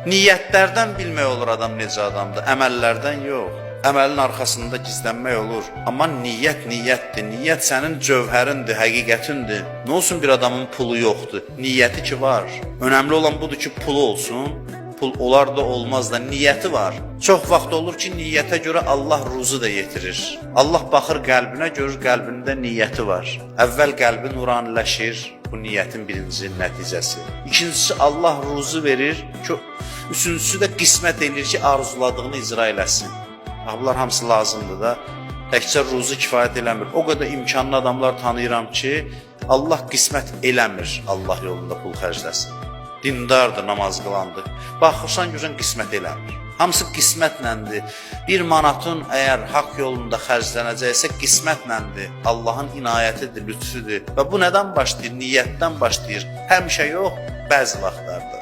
Niyyətlərdən bilmək olur adam necə adamdır, əməllərdən yox. Əməlin arxasında gizlənmək olur. Amma niyyət niyyətdir. Niyyət sənin cövhərindir, həqiqətindir. Nə olsun bir adamın pulu yoxdur, niyyəti ki var. Önəmli olan budur ki, pulu olsun. Pul olar da olmaz da, niyyəti var. Çox vaxt olur ki, niyyətə görə Allah ruzu da yetirir. Allah baxır qəlbinə, görür qəlbində niyyəti var. Əvvəl qəlbi nuraniləşir, bu niyyətin birinci nəticəsi. İkincisi, Allah ruzu verir ki, üçüncüsü də qismət edir ki, arzuladığını icra eləsin. Bunlar hamısı lazımdır da. Təkcə ruzu kifayət eləmir. O qədər imkanlı adamlar tanıyıram ki, Allah qismət eləmir Allah yolunda pul xərcləsin. Dindardır, namaz qılandır. Baxırsan, görürsən qismət eləmir. Hamısı qismətlədir. Bir manatın əgər haqq yolunda xərclənəcəksə qismətlədir. Allahın inayətidir, lütfüdür. Və bu nədən başlayır? Niyyətdən başlayır. Həmişə yox, bəzi vaxtlarda.